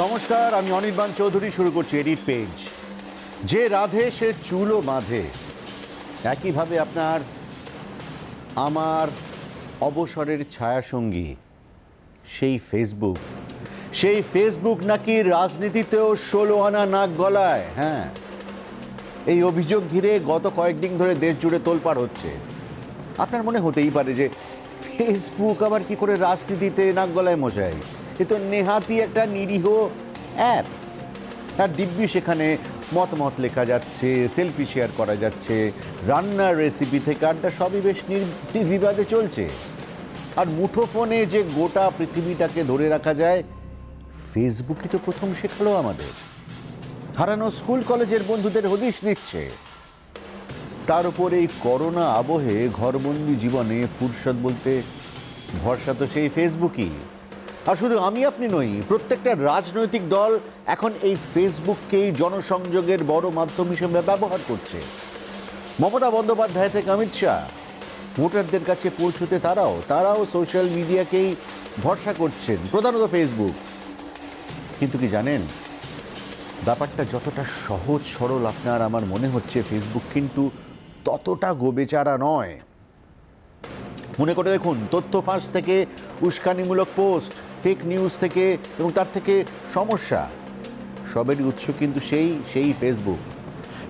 নমস্কার, আমি অনির্বাণ চৌধুরী। শুরু করছি এডিট পেজ। যে রাধে সে চুলও বাঁধে, একইভাবে আপনার আমার অবসরের ছায়াসঙ্গী সেই ফেসবুক নাকি রাজনীতিতেও 16 আনা নাক গলায়। হ্যাঁ, এই অভিযোগ ঘিরে গত কয়েকদিন ধরে দেশ জুড়ে তোলপাড় হচ্ছে। আপনার মনে হতেই পারে যে ফেসবুক আবার কি করে রাজনীতিতে নাক গলায় মশাই? এ তো নেহাতি একটা নিরীহ অ্যাপ। তার দিব্যি সেখানে মতামত লেখা যাচ্ছে, সেলফি শেয়ার করা যাচ্ছে, রান্নার রেসিপি থেকে আড্ডা, সবই বেশ নির্বিবাদে চলছে। আর মুঠোফোনে যে গোটা পৃথিবীটাকে ধরে রাখা যায়, ফেসবুকই তো প্রথম শেখালো আমাদের। হারানো স্কুল কলেজের বন্ধুদের হদিশ দিচ্ছে। তার উপর এই করোনা আবহে ঘরবন্দি জীবনে ফুরসত বলতে ভরসা তো সেই ফেসবুকই। আর শুধু আমি আপনি নই, প্রত্যেকটা রাজনৈতিক দল এখন এই ফেসবুককেই জনসংযোগের বড় মাধ্যম হিসেবে ব্যবহার করছে। মমতা বন্দ্যোপাধ্যায় থেকে অমিত শাহ, ভোটারদের কাছে পৌঁছতে তারাও সোশ্যাল মিডিয়াকেই ভরসা করছেন, প্রধানত ফেসবুক। কিন্তু কি জানেন, ব্যাপারটা যতটা সহজ সরল আপনার আমার মনে হচ্ছে, ফেসবুক কিন্তু ততটা গোবেচারা নয়। মনে করে দেখুন, তথ্য ফাঁস থেকে উস্কানিমূলক পোস্ট, ফেক নিউজ থেকে এবং তার থেকে সমস্যা, সবেরই উৎস কিন্তু সেই ফেসবুক।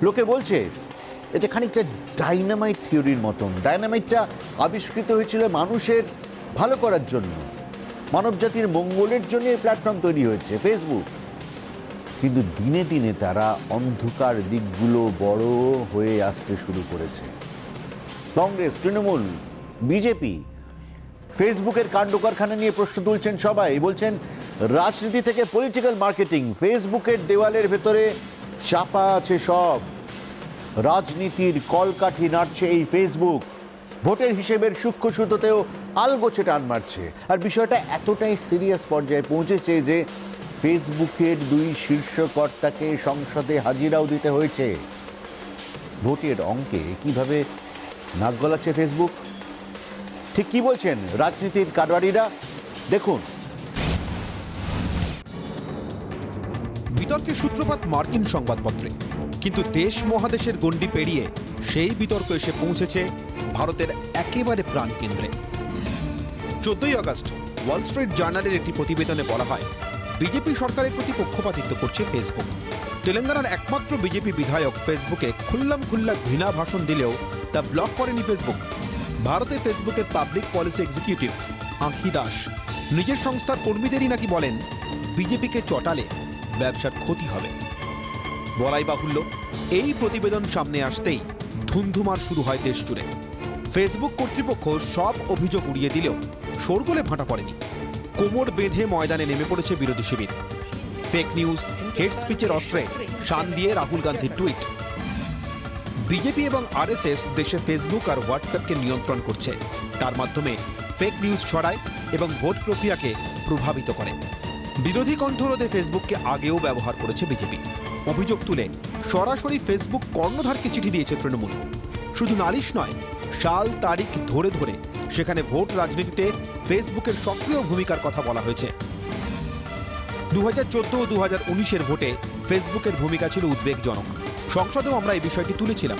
লোকে বলছে এটা খানিকটা ডাইনামাইট থিওরির মতন। ডাইনামাইটটা আবিষ্কৃত হয়েছিল মানুষের ভালো করার জন্য, মানবজাতির মঙ্গলের জন্য এই প্ল্যাটফর্ম তৈরি হয়েছে ফেসবুক। কিন্তু দিনে দিনে তারা অন্ধকার দিকগুলো বড় হয়ে আসতে শুরু করেছে। কংগ্রেস, তৃণমূল, বিজেপি ফেসবুকের কাণ্ডকারখানা নিয়ে প্রশ্ন তুলছেন সবাই। বলছেন রাজনীতি থেকে পলিটিক্যাল মার্কেটিং, ফেসবুকের দেওয়ালের ভেতরে চাপা আছে সব। রাজনীতির কলকাঠি নাড়ছে এই ফেসবুক, ভোটের হিসেবের সূক্ষ্ম সুতোতেও আলগোছে টান মারছে। আর বিষয়টা এতটাই সিরিয়াস পর্যায়ে পৌঁছেছে যে ফেসবুকের 2 শীর্ষ কর্তাকে সংসদে হাজিরাও দিতে হয়েছে। ভোটের অঙ্কে কিভাবে নাক গলাচ্ছে ফেসবুক? ঠিক কি বলছেন রাজনীতির কারবারিরা? দেখুন। বিতর্কের সূত্রপাত মার্কিন সংবাদপত্রে, কিন্তু দেশ মহাদেশের গণ্ডি পেরিয়ে সেই বিতর্ক এসে পৌঁছেছে ভারতের একেবারে প্রাণকেন্দ্রে। 14ই আগস্ট ওয়াল স্ট্রিট জার্নালের একটি প্রতিবেদনে বলা হয়, বিজেপি সরকারের প্রতি পক্ষপাতিত্ব করছে ফেসবুক। তেলেঙ্গানার একমাত্র বিজেপি বিধায়ক ফেসবুকে খুল্লা ঘৃণা ভাষণ দিলেও তা ব্লক করেনি ফেসবুক। ভারতে ফেসবুকের পাবলিক পলিসি এক্সিকিউটিভ আঁখি দাস নিজের সংস্থার কর্মীদেরই নাকি বলেন, বিজেপিকে চটালে ব্যবসার ক্ষতি হবে। বলাই বাহুল্য, এই প্রতিবেদন সামনে আসতেই ধুন্ধুমার শুরু হয় দেশ জুড়ে। ফেসবুক কর্তৃপক্ষ সব অভিযোগ উড়িয়ে দিলেও শোরগোলে ভাঁটা পড়েনি। কোমর বেঁধে ময়দানে নেমে পড়েছে বিরোধী শিবির। ফেক নিউজ, হেট স্পিচের অস্ত্রে শান দিয়ে রাহুল গান্ধীর টুইট। বিজেপি এবং আরএসএস দেশে ফেসবুক আর হোয়াটসঅ্যাপকে নিয়ন্ত্রণ করছে। তার মাধ্যমে ফেক নিউজ ছড়ায় এবং ভোট প্রক্রিয়াকে প্রভাবিত করে। বিরোধী কণ্ঠরোধে ফেসবুককে আগেও ব্যবহার করেছে বিজেপি। অভিযোগ তুলে সরাসরি ফেসবুক কর্ণধারকে চিঠি দিয়েছে তৃণমূল। শুধু নালিশ নয়, সাল তারিখ ধরে ধরে সেখানে ভোট রাজনীতিতে ফেসবুকের সক্রিয় ভূমিকার কথা বলা হয়েছে। 2014 ও 2019-এর ভোটে ফেসবুকের ভূমিকা ছিল উদ্বেগজনক। সংসদেও আমরা এই বিষয়টি তুলেছিলাম।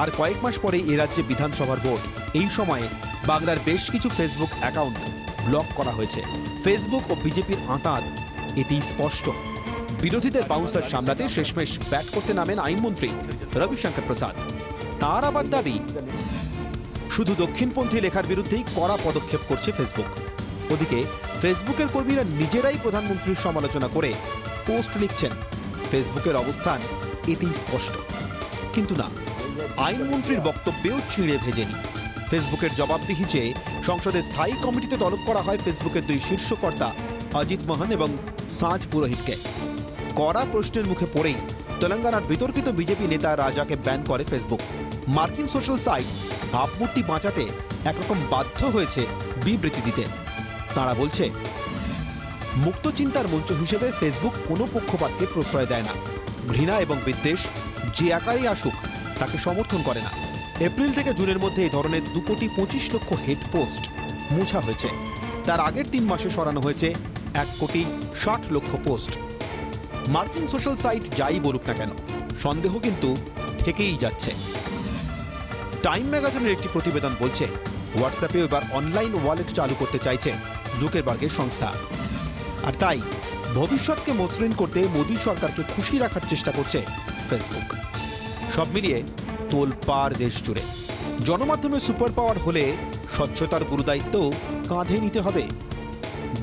আর কয়েক মাস পরেই এ রাজ্যে বিধানসভার ভোট। এই সময়ে বাংলার বেশ কিছু ফেসবুক অ্যাকাউন্ট ব্লক করা হয়েছে। ফেসবুক ও বিজেপির আঁতাত এটি স্পষ্ট। বিরোধীদের বাউন্সার সামলাতে শেষমেশ ব্যাট করতে নামেন আইনমন্ত্রী রবিশঙ্কর প্রসাদ। তার আবার দাবি, শুধু দক্ষিণপন্থী লেখার বিরুদ্ধেই কড়া পদক্ষেপ করছে ফেসবুক। ওদিকে ফেসবুকের কর্মীরা নিজেরাই প্রধানমন্ত্রীর সমালোচনা করে পোস্ট লিখছেন। ফেসবুকের অবস্থান এতেই স্পষ্ট। কিন্তু না, আইনমন্ত্রীর বক্তব্যেও চিঁড়ে ভেজেনি। ফেসবুকের জবাবদিহি চেয়ে সংসদে স্থায়ী কমিটিতে তলব করা হয় ফেসবুকের 2 শীর্ষ কর্তা অজিত মোহন এবং সাঁঝ পুরোহিতকে। কড়া প্রশ্নের মুখে পড়েই তেলেঙ্গানার বিতর্কিত বিজেপি নেতা রাজাকে ব্যান করে ফেসবুক। মার্কিন সোশ্যাল সাইট ভাবমূর্তি বাঁচাতে একরকম বাধ্য হয়েছে বিবৃতি দিতে। তারা বলছে, মুক্ত চিন্তার মঞ্চ হিসেবে ফেসবুক কোনো পক্ষপাতকে প্রশ্রয় দেয় না। ঘৃণা এবং বিদ্বেষ যে আকারেই আসুক তাকে সমর্থন করে না। এপ্রিল থেকে জুনের মধ্যে এই ধরনের 2,25,00,000 হেড পোস্ট মোছা হয়েছে। তার আগের 3 মাসে সরানো হয়েছে 1,60,00,000 পোস্ট। মার্কিন সোশ্যাল সাইট যাই বলুক না কেন, সন্দেহ কিন্তু থেকেই যাচ্ছে। টাইম ম্যাগাজিনের একটি প্রতিবেদন বলছে, হোয়াটসঅ্যাপে এবার অনলাইন ওয়ালেট চালু করতে চাইছে জুকারবার্গের সংস্থা। আর তাই ভবিষ্যৎকে মসৃণ করতে মোদী সরকারকে খুশি রাখার চেষ্টা করছে ফেসবুক। সব মিলিয়ে তোলপাড় দেশ জুড়ে। জনমাধ্যমে সুপার পাওয়ার হলে স্বচ্ছতার গুরুদায়িত্ব কাঁধে নিতে হবে,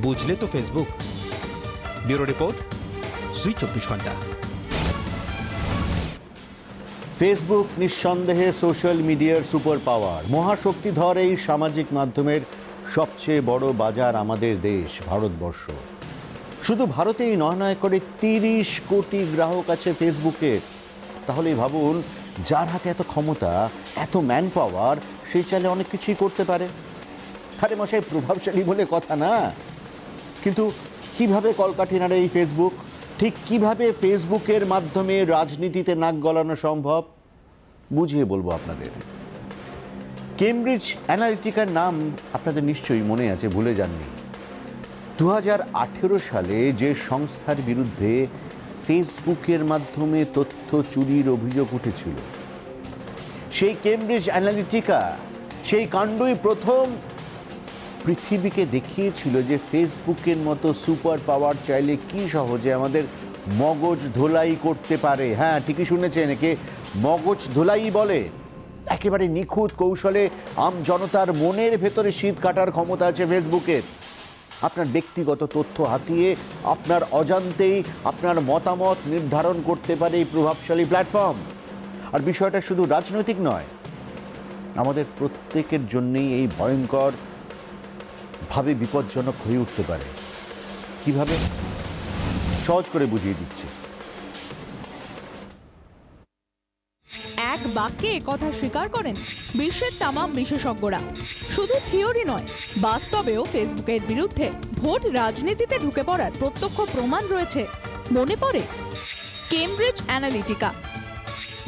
বুঝলে তো ফেসবুক। ব্যুরো রিপোর্ট, জি 24 ঘন্টা। ফেসবুক নিঃসন্দেহে সোশ্যাল মিডিয়ার সুপার পাওয়ার। মহাশক্তিধর এই সামাজিক মাধ্যমের সবচেয়ে বড় বাজার আমাদের দেশ ভারতবর্ষ। শুধু ভারতেই নয় করে 30 কোটি গ্রাহক আছে ফেসবুকের। তাহলেই ভাবুন, যার হাতে এত ক্ষমতা, এত ম্যান পাওয়ার, সেই চাইলে অনেক কিছুই করতে পারে। আরে মশাই, প্রভাবশালী বলে কথা না। কিন্তু কিভাবে কলকাঠি নাড়ে এই ফেসবুক? ঠিক কিভাবে ফেসবুকের মাধ্যমে রাজনীতিতে নাক গলানো সম্ভব, বুঝিয়ে বলবো আপনাদের। কেমব্রিজ অ্যানালিটিকার নাম আপনাদের নিশ্চয়ই মনে আছে, ভুলে যাননি। 2018 সালে যে সংস্থার বিরুদ্ধে ফেসবুকের মাধ্যমে তথ্য চুরির অভিযোগ উঠেছিল, সেই কেমব্রিজ অ্যানালিটিকা সেই কাণ্ডই প্রথম পৃথিবীকে দেখিয়েছিল যে ফেসবুকের মতো সুপার পাওয়ার চাইলে কি সহজে আমাদের মগজ ধোলাই করতে পারে। হ্যাঁ, ঠিকই শুনেছেন, একে মগজ ধোলাই বলে। একেবারে নিখুঁত কৌশলে আম জনতার মনের ভেতরে শীত কাটার ক্ষমতা আছে ফেসবুকের। আপনার ব্যক্তিগত তথ্য হাতিয়ে আপনার অজান্তেই আপনার মতামত নির্ধারণ করতে পারে এই প্রভাবশালী প্ল্যাটফর্ম। আর বিষয়টা শুধু রাজনৈতিক নয়, আমাদের প্রত্যেকের জন্যই এই ভয়ঙ্কর ভাবে বিপজ্জনক হয়ে উঠতে পারে। কিভাবে? সহজ করে বুঝিয়ে দিচ্ছি। এক বাক্যে একথা স্বীকার করেন বিশ্বের তামাম বিশেষজ্ঞরা। শুধু থিওরি নয়, বাস্তবেও ফেসবুকের বিরুদ্ধে ভোট রাজনীতিতে ঢুকে পড়ার প্রত্যক্ষ প্রমাণ রয়েছে। মনে পড়ে কেমব্রিজ অ্যানালিটিকা।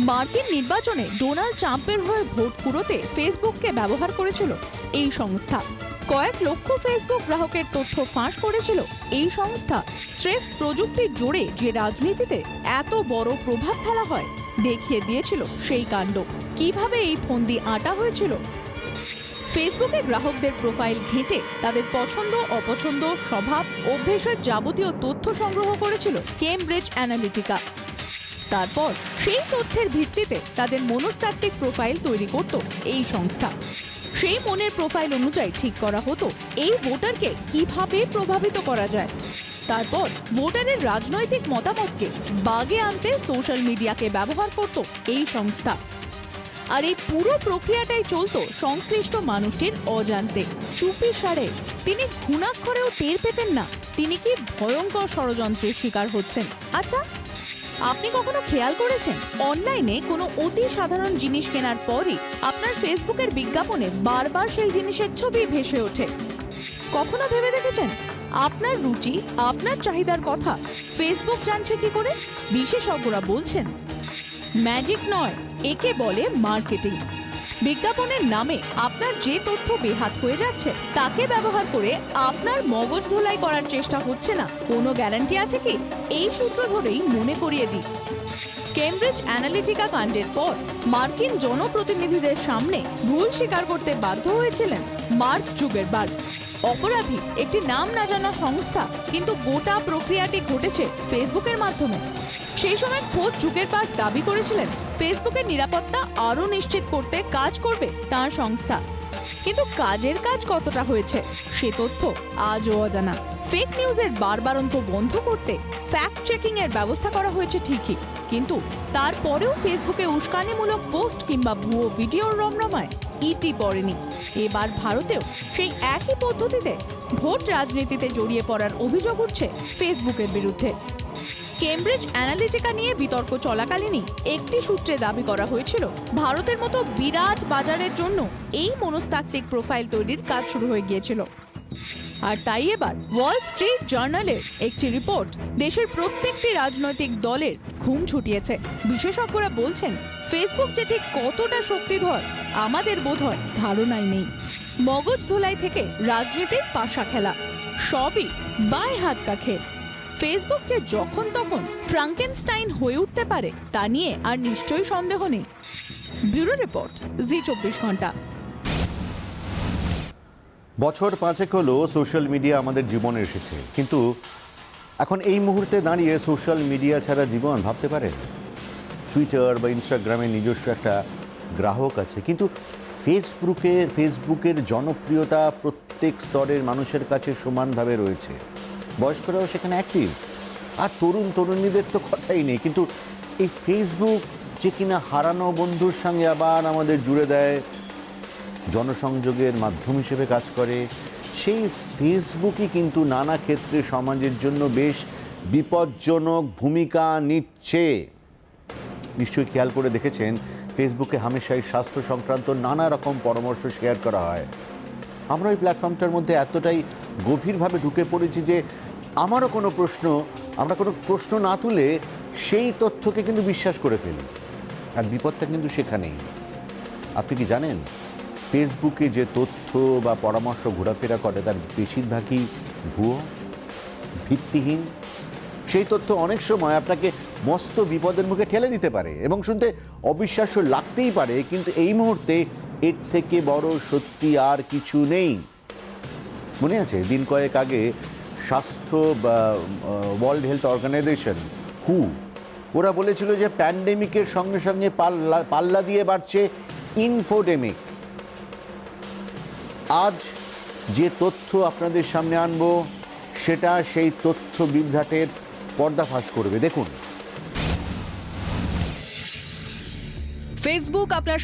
মার্কিন নির্বাচনে ডোনাল্ড ট্রাম্পের হয়ে ভোট কুড়োতে ফেসবুককে ব্যবহার করেছিল এই সংস্থা। কয়েক লক্ষ ফেসবুক গ্রাহকের তথ্য ফাঁস করেছিল এই সংস্থা। স্রেফ প্রযুক্তির জোরে যে রাজনীতিতে এত বড় প্রভাব ফেলা হয়, দেখিয়ে দিয়েছিল সেই কাণ্ড। কিভাবে এই ফন্দি আঁটা হয়েছিল? ফেসবুকে গ্রাহকদের প্রোফাইল ঘেঁটে তাদের পছন্দ অপছন্দ, স্বভাব, অভ্যেসের যাবতীয় তথ্য সংগ্রহ করেছিল কেমব্রিজ অ্যানালিটিকা। তারপর সেই তথ্যের ভিত্তিতে তাদের মনস্তাত্ত্বিক প্রোফাইল তৈরি করত এই সংস্থা। সেই মনের প্রোফাইল অনুযায়ী ঠিক করা হতো এই ভোটারকে কিভাবে প্রভাবিত করা যায়। তারপর ভোটারের রাজনৈতিক মতামতকে বাগে আনতে সোশ্যাল মিডিয়াকে ব্যবহার করত এই সংস্থা। আর এই পুরো প্রক্রিয়াটাই চলতো সংশ্লিষ্ট মানুষটির অজান্তে, চুপি সারে। তিনি ঘুণাক্ষরেও টের পেতেন না তিনি কি ভয়ঙ্কর ষড়যন্ত্রের শিকার হচ্ছেন। আচ্ছা, আপনি কখনো খেয়াল করেছেন অনলাইনে কোনো অতি সাধারণ জিনিস কেনার পরই আপনার ফেসবুকের বিজ্ঞাপনে বারবার সেই জিনিসের ছবি ভেসে ওঠে? কখনো ভেবে দেখেছেন আপনার রুচি, আপনার চাহিদার কথা ফেসবুক জানছে কি করে? বিশেষজ্ঞরা বলছেন, ম্যাজিক নয়, একে বলে মার্কেটিং। বিজ্ঞাপনের নামে আপনার যে তথ্য বেহাত হয়ে যাচ্ছে তাকে ব্যবহার করে আপনার মগজ ধোলাই করার চেষ্টা হচ্ছে না, কোনো গ্যারান্টি আছে কি? এই সূত্র ধরেই মনে করিয়ে দিই, কেমব্রিজ অ্যানালিটিকা কাণ্ডের পর মার্কিন জনপ্রতিনিধিদের সামনে ভুল স্বীকার করতে বাধ্য হয়েছিলেন মার্ক জুকারবার্গ। অপরাধী একটি নাম না জানা সংস্থা, কিন্তু গোটা প্রক্রিয়াটি ঘটেছে ফেসবুকের মাধ্যমে। সেই সময় খোদ জুকারবার্গ দাবি করেছিলেন ফেসবুকের নিরাপত্তা আরও নিশ্চিত করতে কাজ করবে তার সংস্থা। কিন্তু কাজের কাজ কতটা হয়েছে সে তথ্য আজও অজানা। ফেক নিউজের বারবারন্ত বন্ধ করতে ফ্যাক্ট চেকিং এর ব্যবস্থা করা হয়েছে ঠিকই, কিন্তু তারপরেও ফেসবুকে উস্কানিমূলক পোস্ট কিংবা ভুয়ো ভিডিওর রমরমায় ইতি পড়েনি। এবার ভারতেও সেই একই পদ্ধতিতে ভোট রাজনীতিতে জড়িয়ে পড়ার অভিযোগ উঠছে ফেসবুকের বিরুদ্ধে। কেমব্রিজ অ্যানালিটিকা নিয়ে বিতর্ক চলাকালীনই একটি সূত্রে দাবি করা হয়েছিল ভারতের মতো বিরাট বাজারের জন্য এই মনস্তাত্ত্বিক প্রোফাইল তৈরির কাজ শুরু হয়ে গিয়েছিল। আর তাই এবার ওয়াল স্ট্রিট জার্নালের একটি রিপোর্ট দেশের প্রত্যেকটি রাজনৈতিক দলের ঘুম ছুটিয়েছে। বিশেষজ্ঞরা বলছেন ফেসবুক যে ঠিক কতটা শক্তিধর আমাদের বোধহয় ধারণাই নেই। মগজ ধোলাই থেকে রাজনীতির পাশা খেলা, সবই বাঁয়ে হাত কাখে। ফেসবুক যে যখন তখন ফ্রাঙ্কেনস্টাইন হয়ে উঠতে পারে তা নিয়ে আর নিশ্চয়ই সন্দেহ নেই। ব্যুরো রিপোর্ট, জি24 ঘন্টা। বছর 5 হলো সোশ্যাল মিডিয়া আমাদের জীবনে এসেছে, কিন্তু এখন এই মুহূর্তে দাঁড়িয়ে সোশ্যাল মিডিয়া ছাড়া জীবন ভাবতে পারেন? টুইটার বা ইনস্টাগ্রামে নিজস্ব একটা গ্রাহক আছে, কিন্তু ফেসবুকের জনপ্রিয়তা প্রত্যেক স্তরের মানুষের কাছে সমানভাবে রয়েছে। বয়স্করাও সেখানে অ্যাক্টিভ, আর তরুণীদের তো কথাই নেই। কিন্তু এই ফেসবুক যে কিনা হারানো বন্ধুর সঙ্গে আবার আমাদের জুড়ে দেয়, জনসংযোগের মাধ্যম হিসেবে কাজ করে, সেই ফেসবুকই কিন্তু নানা ক্ষেত্রে সমাজের জন্য বেশ বিপজ্জনক ভূমিকা নিচ্ছে। নিশ্চয়ই খেয়াল করে দেখেছেন, ফেসবুকে হামেশাই স্বাস্থ্য সংক্রান্ত নানা রকম পরামর্শ শেয়ার করা হয়। আমরা ওই প্ল্যাটফর্মটার মধ্যে এতটাই গভীরভাবে ঢুকে পড়েছি যে আমরা কোনো প্রশ্ন না তুলে সেই তথ্যকে কিন্তু বিশ্বাস করে ফেলি। আর বিপদটা কিন্তু সেখানেই। আপনি কি জানেন, ফেসবুকে যে তথ্য বা পরামর্শ ঘোরাফেরা করে তার বেশিরভাগই ভুয়ো, ভিত্তিহীন। সেই তথ্য অনেক সময় আপনাকে মস্ত বিপদের মুখে ঠেলে দিতে পারে এবং শুনতে অবিশ্বাস্য লাগতেই পারে, কিন্তু এই মুহূর্তে এর থেকে বড় সত্যি আর কিছু নেই। মনে আছে দিন কয়েক আগে স্বাস্থ্য বা ওয়ার্ল্ড হেলথ অর্গানাইজেশন ওরা বলেছিল যে প্যান্ডেমিকের সঙ্গে সঙ্গে পাল্লা দিয়ে বাড়ছে ইনফোডেমিক। আজ যে তথ্য আপনাদের সামনে আনবো সেটা সেই তথ্য বিভ্রাটের পর্দাফাশ করবে। দেখুন, ফেসবুক আপনার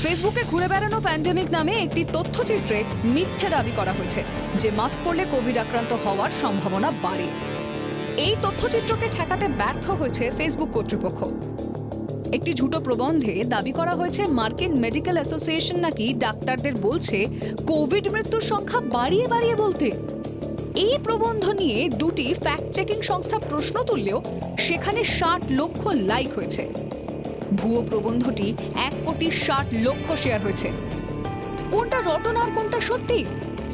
ফেসবুকে ঘুরে বেড়ানো প্যান্ডেমিক নামে একটি তথ্যচিত্রে মিথ্যে দাবি করা হয়েছে যে মাস্ক পরলে কোভিড আক্রান্ত হওয়ার সম্ভাবনা বাড়ে। এই তথ্যচিত্রকে ঠেকাতে ব্যর্থ হয়েছে ফেসবুক কর্তৃপক্ষ। একটি ঝুটো প্রবন্ধে দাবি করা হয়েছে মার্কিন মেডিকেল অ্যাসোসিয়েশন নাকি ডাক্তারদের বলছে কোভিড মৃত্যুর সংখ্যা বাড়িয়ে বাড়িয়ে বলতে। এই প্রবন্ধ নিয়ে দুটি ফ্যাক্ট চেকিং সংস্থা প্রশ্ন তুললেও সেখানে 60 লক্ষ লাইক হয়েছে। ভুয়ো প্রবন্ধটি 1,60,00,000 শেয়ার হয়েছে। কোনটা রটনা আর কোনটা সত্যি,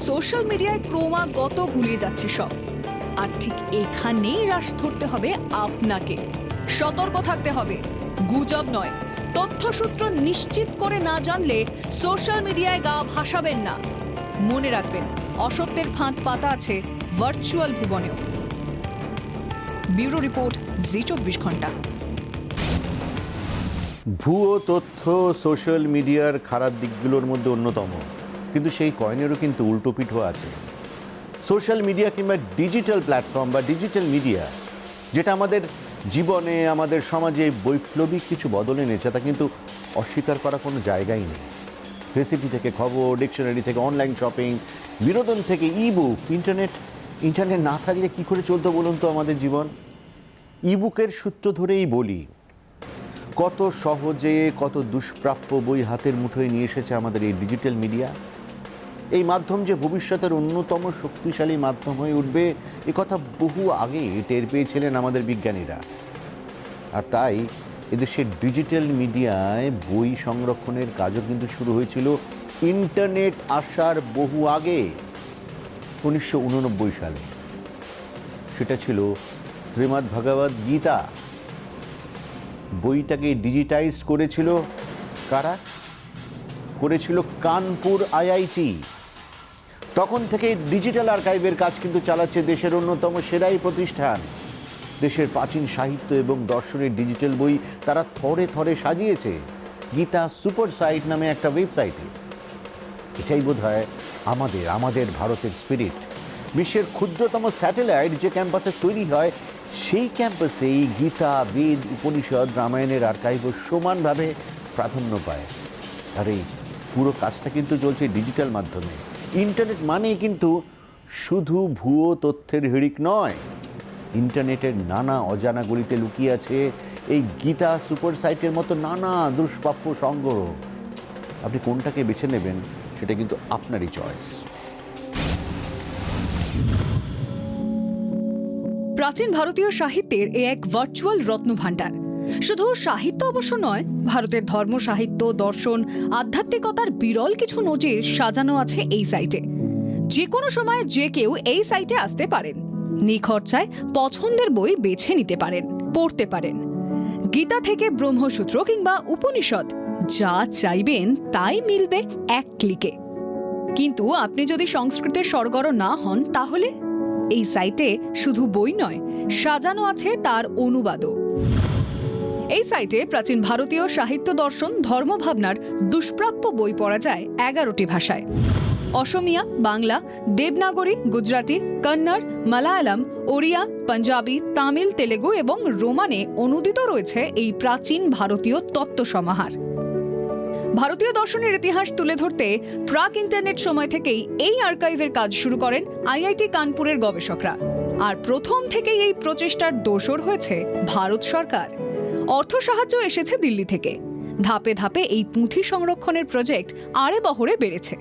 সোশ্যাল মিডিয়ায় ক্রমাগত গুলিয়ে যাচ্ছে সব। আর ঠিক এখানেই রাশ ধরতে হবে আপনাকে। সতর্ক থাকতে হবে, গুজব নয়, তথ্যসূত্র নিশ্চিত করে না জানলে সোশ্যাল মিডিয়ায় গা ভাসাবেন না। মনে রাখবেন, অসত্যের ফাঁদ পাতা আছে ভার্চুয়াল ভুবনেও। ব্যুরো রিপোর্ট, জি24 ঘন্টা। ভুয়ো তথ্য সোশ্যাল মিডিয়ার খারাপ দিকগুলোর মধ্যে অন্যতম, কিন্তু সেই কয়েনেরও কিন্তু উল্টো পিঠও আছে। সোশ্যাল মিডিয়া কিংবা ডিজিটাল প্ল্যাটফর্ম বা ডিজিটাল মিডিয়া যেটা আমাদের জীবনে, আমাদের সমাজে বৈপ্লবিক কিছু বদল এনেছে, তা কিন্তু অস্বীকার করা কোনো জায়গাই নেই। রেসিপি থেকে খবর, ডিকশনারি থেকে অনলাইন শপিং, বিনোদন থেকে ইবুক, ইন্টারনেট না থাকলে কি করে চলতো বলুন তো আমাদের জীবন। ইবুকের সূত্র ধরেই বলি, কত সহজে কত দুষ্প্রাপ্য বই হাতের মুঠোয় নিয়ে এসেছে আমাদের এই ডিজিটাল মিডিয়া। এই মাধ্যম যে ভবিষ্যতের অন্যতম শক্তিশালী মাধ্যম হয়ে উঠবে এ কথা বহু আগে টের পেয়েছিলেন আমাদের বিজ্ঞানীরা। আর তাই এদেশের ডিজিটাল মিডিয়ায় বই সংরক্ষণের কাজও কিন্তু শুরু হয়েছিল ইন্টারনেট আসার বহু আগে, 1989 সালে। সেটা ছিল শ্রীমদ্ ভগবদ গীতা। বইটাকে ডিজিটাইজ করেছিল কারা? করেছিল কানপুর আইআইটি। তখন থেকে ডিজিটাল আর্কাইভের কাজ কিন্তু চালাচ্ছে দেশের অন্যতম সেরাই প্রতিষ্ঠান। দেশের প্রাচীন সাহিত্য এবং দর্শনের ডিজিটাল বই তারা থরে থরে সাজিয়েছে গীতা সুপার সাইট নামে একটা ওয়েবসাইটে। এটাই বোধহয় আমাদের ভারতের স্পিরিট। বিশ্বের ক্ষুদ্রতম স্যাটেলাইট যে ক্যাম্পাসে তৈরি হয় সেই ক্যাম্পাসেই গীতা, বেদ, উপনিষদ, রামায়ণের আর্কাইভও সমানভাবে প্রাধান্য পায়। আর এই পুরো কাজটা কিন্তু চলছে ডিজিটাল মাধ্যমে। ইন্টারনেট মানেই কিন্তু শুধু ভুয়ো তথ্যের হিড়িক নয়, ইন্টারনেটের নানা অজানা গলিতে লুকিয়ে আছে এই গীতা সুপার সাইটের মতো নানা দুষ্প্রাপ্য সংগ্রহ। আপনি কোনটাকে বেছে নেবেন সেটা কিন্তু আপনারই চয়েস। প্রাচীন ভারতীয় সাহিত্যের এ এক ভার্চুয়াল রত্নভাণ্ডার। শুধু সাহিত্য অবশ্য নয়, ভারতের ধর্ম, সাহিত্য, দর্শন, আধ্যাত্মিকতার বিরল কিছু নজির সাজানো আছে এই সাইটে। যে কোনো সময় যে কেউ এই সাইটে আসতে পারেন, নিখরচায় পছন্দের বই বেছে নিতে পারেন, পড়তে পারেন। গীতা থেকে ব্রহ্মসূত্র কিংবা উপনিষদ, যা চাইবেন তাই মিলবে এক ক্লিকে। কিন্তু আপনি যদি সংস্কৃতের সরগর না হন, তাহলে এই সাইটে শুধু বই নয়, সাজানো আছে তার অনুবাদও। এই সাইটে প্রাচীন ভারতীয় সাহিত্য, দর্শন, ধর্মভাবনার দুষ্প্রাপ্য বই পড়া যায় 11টি ভাষায়। অসমিয়া, বাংলা, দেবনাগরী, গুজরাটি, কন্নড়, মালায়ালাম, ওড়িয়া, পাঞ্জাবি, তামিল, তেলেগু এবং রোমানে অনুদিত রয়েছে এই প্রাচীন ভারতীয় তত্ত্ব সমাহার। ভারতীয় দর্শনের ইতিহাস তুলে ধরতে প্রাক ইন্টারনেট সময় থেকেই এই আর্কাইভের কাজ শুরু করেন আইআইটি কানপুরের গবেষকরা। আর প্রথম থেকেই এই প্রচেষ্টার দোসর হয়েছে ভারত সরকার। অর্থ সাহায্য এসেছে দিল্লি থেকে। ধাপে ধাপে এই পুঁথি সংরক্ষণের প্রজেক্ট আড়ে বহরে বেড়েছে।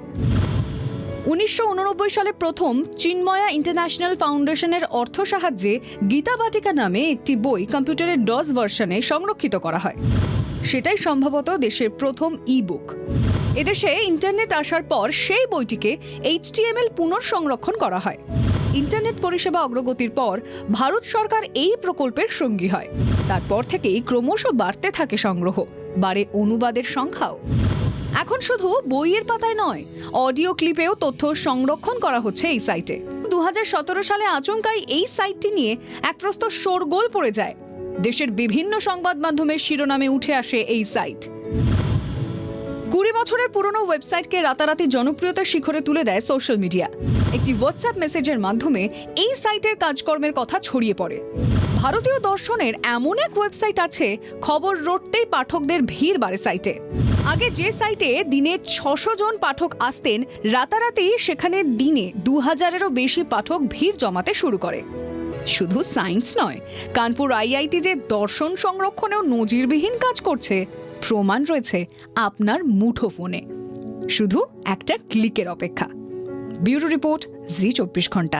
1989 সালে প্রথম চিন্ময়া ইন্টারন্যাশনাল ফাউন্ডেশনের অর্থ সাহায্যে গীতা বাটিকা নামে একটি বই কম্পিউটারের ডস ভার্সনে সংরক্ষিত করা হয়। সেটাই সম্ভবত দেশের প্রথম ই বুক। এদেশে ইন্টারনেট আসার পর সেই বইটিকে HTML পুনঃসংরক্ষণ করা হয়। ইন্টারনেট পরিষেবা অগ্রগতির পর ভারত সরকার এই প্রকল্পের সঙ্গী হয়। তারপর থেকেই ক্রমশ বাড়তে থাকে সংগ্রহ, বাড়ে অনুবাদের সংখ্যাও। এখন শুধু বইয়ের পাতায় নয়, অডিও ক্লিপেও তথ্য সংরক্ষণ করা হচ্ছে এই সাইটে। 2017 সালে আচমকাই এই সাইটটি নিয়ে এক প্রস্ত শোরগোল পড়ে যায়। দেশের বিভিন্ন সংবাদ মাধ্যমের শিরোনামে উঠে আসে এই সাইট। 20 বছরের পুরনো ওয়েবসাইটকে রাতারাতি জনপ্রিয়তার শিখরে তুলে দেয় সোশ্যাল মিডিয়া। একটি হোয়াটসঅ্যাপ মেসেজের মাধ্যমে এই সাইটের কাজকর্মের কথা ছড়িয়ে পড়ে। ভারতীয় দর্শনের এমন এক ওয়েবসাইট আছে, খবর রটতেই পাঠকদের ভিড় বাড়ে সাইটে। আগে যে সাইটে দিনে 600 জন পাঠক আসতেন, রাতারাতি সেখানে দিনে 2000-এরও বেশি পাঠক ভিড় জমাতে শুরু করে। শুধু সায়েন্স নয়, কানপুর আইআইটি যে দর্শন সংরক্ষণেও নজিরবিহীন কাজ করছে, প্রমাণ রয়েছে আপনার মুঠোফোনে। শুধু একটা ক্লিকের অপেক্ষা। ব্যুরো রিপোর্ট, জি 24 ঘন্টা।